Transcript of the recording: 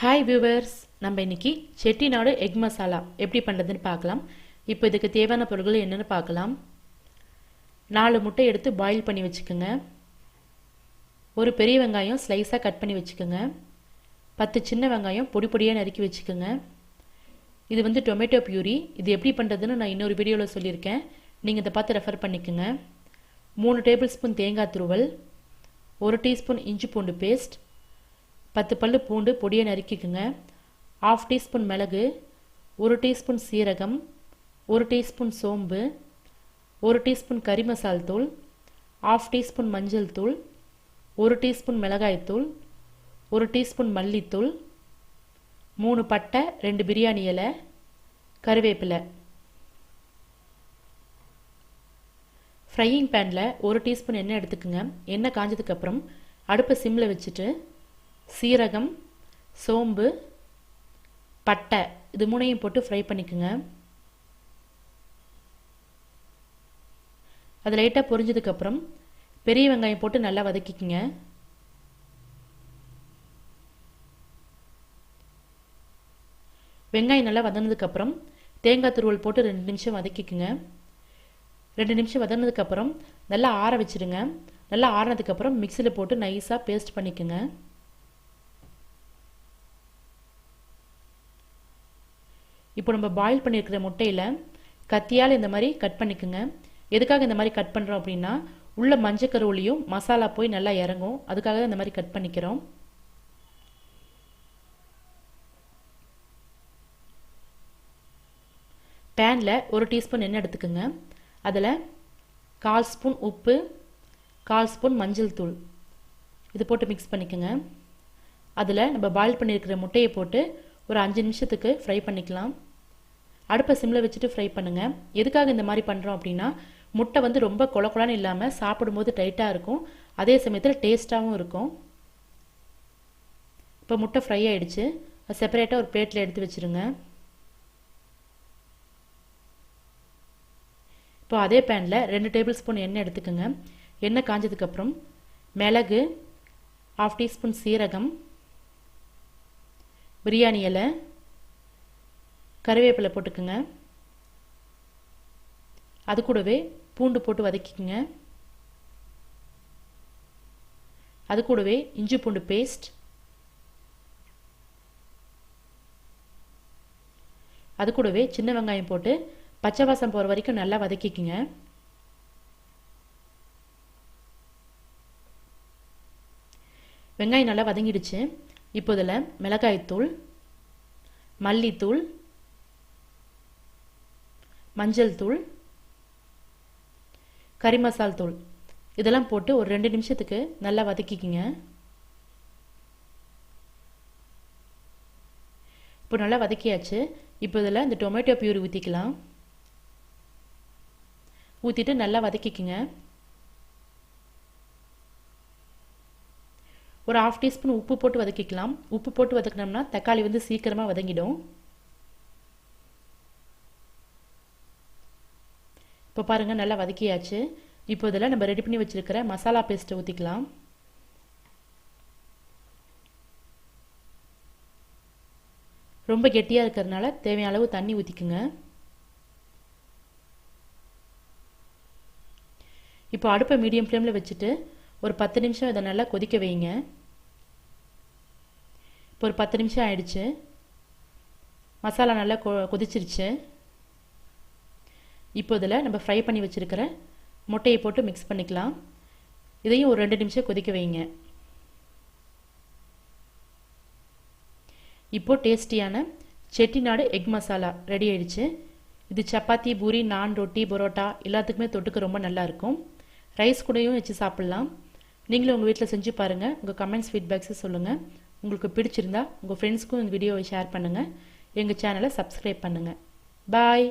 Hi viewers, நம்ம இன்னைக்கு Chettinad egg masala எப்படி பண்ணுறதுன்னு பார்க்கலாம். இப்போ இதுக்கு தேவையான பொருட்கள் என்னென்னு பார்க்கலாம். 4 முட்டை எடுத்து பாயில் பண்ணி வச்சுக்கோங்க. ஒரு பெரிய வெங்காயம் ஸ்லைஸாக கட் பண்ணி வச்சுக்கோங்க. 10 சின்ன வெங்காயம் பொடி பொடியாக நறுக்கி வச்சுக்கோங்க. இது வந்து டொமேட்டோ பியூரி. இது எப்படி பண்ணுறதுன்னு நான் இன்னொரு வீடியோவில் சொல்லியிருக்கேன். நீங்கள் இதை பார்த்து ரெஃபர் பண்ணிக்கோங்க. 3 டேபிள் ஸ்பூன் தேங்காய் துருவல், 1 டீஸ்பூன் இஞ்சி பூண்டு பேஸ்ட், 10 பல்லு பூண்டு பொடியை நறுக்கிக்குங்க. 1/2 டீஸ்பூன் மிளகு, 1 டீஸ்பூன் சீரகம், 1 டீஸ்பூன் சோம்பு, 1 டீஸ்பூன் கறி மசால் தூள், 1/2 டீஸ்பூன் மஞ்சள் தூள், 1 டீஸ்பூன் மிளகாய் தூள், 1 டீஸ்பூன் மல்லித்தூள், 3 பட்டை, 2 பிரியாணி இலை, கருவேப்பிலை. ஃப்ரையிங் பேனில் 1 டீஸ்பூன் எண்ணெய் எடுத்துக்குங்க. எண்ணெய் காஞ்சதுக்கப்புறம் அடுப்பை சிம்மில் வச்சுட்டு சீரகம், சோம்பு, பட்டை இது 3ஐயும் போட்டு ஃப்ரை பண்ணிக்கோங்க. அது லைட்டாக பொரிஞ்சதுக்கப்புறம் பெரிய வெங்காயம் போட்டு நல்லா வதக்கிக்குங்க. வெங்காயம் நல்லா வதங்கினதுக்கப்புறம் தேங்காய் துருவல் போட்டு 2 நிமிஷம் வதக்கிக்குங்க. 2 நிமிஷம் வதங்கினதுக்கப்புறம் நல்லா ஆற வச்சுடுங்க. நல்லா ஆறினதுக்கப்புறம் மிக்சியில் போட்டு நைஸாக பேஸ்ட் பண்ணிக்கோங்க. இப்போ நம்ம பாயில் பண்ணியிருக்கிற முட்டையில் கத்தியால் இந்த மாதிரி கட் பண்ணிக்கோங்க. எதுக்காக இந்த மாதிரி கட் பண்ணுறோம் அப்படின்னா உள்ள மஞ்சக்கருவுலையும் மசாலா போய் நல்லா இறங்கும். அதுக்காக இந்த மாதிரி கட் பண்ணிக்கிறோம். பேனில் 1 டீஸ்பூன் எண்ணெய் எடுத்துக்கோங்க. அதில் 1/4 ஸ்பூன் உப்பு, 1/4 ஸ்பூன் மஞ்சள் தூள் இது போட்டு மிக்ஸ் பண்ணிக்கோங்க. அதில் நம்ம பாயில் பண்ணியிருக்கிற முட்டையை போட்டு ஒரு 5 நிமிஷத்துக்கு ஃப்ரை பண்ணிக்கலாம். அடுப்பை சிம்மில் வச்சுட்டு ஃப்ரை பண்ணுங்கள். எதுக்காக இந்த மாதிரி பண்ணுறோம் அப்படின்னா முட்டை வந்து ரொம்ப கொலன்னு இல்லாமல் சாப்பிடும்போது டைட்டாக இருக்கும், அதே சமயத்தில் டேஸ்ட்டாகவும் இருக்கும். இப்போ முட்டை ஃப்ரை ஆகிடுச்சு. அது செப்பரேட்டாக ஒரு பிளேட்டில் எடுத்து வச்சுருங்க. இப்போ அதே பேனில் 2 டேபிள் ஸ்பூன் எண்ணெய் எடுத்துக்கோங்க. எண்ணெய் காஞ்சதுக்கப்புறம் மிளகு, 1/2 டீஸ்பூன் சீரகம், பிரியாணி இலை, கருவேப்பிலை போட்டுக்குங்க. அது கூடவே பூண்டு போட்டு வதக்கிக்குங்க. அது கூடவே இஞ்சி பூண்டு பேஸ்ட், அது கூடவே சின்ன வெங்காயம் போட்டு பச்சை வாசம் போகிற வரைக்கும் நல்லா வதக்கிக்குங்க. வெங்காயம் நல்லா வதங்கிடுச்சு. இப்போ இதில் மிளகாய்த்தூள், மல்லித்தூள், மஞ்சள் தூள், கறி மசால் தூள் இதெல்லாம் போட்டு ஒரு 2 நிமிஷத்துக்கு நல்லா வதக்கிக்குங்க. இப்போ நல்லா வதக்கியாச்சு. இப்போ இதில் இந்த டொமேட்டோ பியூரி ஊற்றிக்கலாம். ஊற்றிட்டு நல்லா வதக்கிக்குங்க. ஒரு 1/2 டீஸ்பூன் உப்பு போட்டு வதக்கிக்கலாம். உப்பு போட்டு வதக்கினோம்னா தக்காளி வந்து சீக்கிரமாக வதங்கிடும். இப்போ பாருங்கள் நல்லா வதக்கியாச்சு. இப்போ இதில் நம்ம ரெடி பண்ணி வச்சுருக்கிற மசாலா பேஸ்ட்டை ஊற்றிக்கலாம். ரொம்ப கெட்டியாக இருக்கிறதுனால தேவையான அளவு தண்ணி ஊற்றிக்குங்க. இப்போ அடுப்பை மீடியம் ஃப்ளேமில் வச்சுட்டு ஒரு 10 நிமிஷம் இதை நல்லா கொதிக்க வைங்க. இப்போ ஒரு 10 நிமிஷம் ஆயிடுச்சு. மசாலா நல்லா கொதிச்சிருச்சு. இப்போ இதில் நம்ம ஃப்ரை பண்ணி வச்சுருக்கிற முட்டையை போட்டு மிக்ஸ் பண்ணிக்கலாம். இதையும் ஒரு 2 நிமிஷம் கொதிக்க வைங்க. இப்போது டேஸ்டியான செட்டிநாடு எக் மசாலா ரெடி ஆயிடுச்சு. இது சப்பாத்தி, பூரி, நான், ரொட்டி, பரோட்டா எல்லாத்துக்குமே தொட்டுக்க ரொம்ப நல்லாயிருக்கும். ரைஸ் கூடயும் வச்சு சாப்பிட்லாம். நீங்களும் உங்கள் வீட்டில் செஞ்சு பாருங்கள். உங்கள் கமெண்ட்ஸ், ஃபீட்பேக்ஸை சொல்லுங்கள். உங்களுக்கு பிடிச்சிருந்தா உங்கள் ஃப்ரெண்ட்ஸ்க்கும் இந்த வீடியோவை ஷேர் பண்ணுங்கள். எங்கள் சேனலை சப்ஸ்கிரைப் பண்ணுங்கள். பாய்.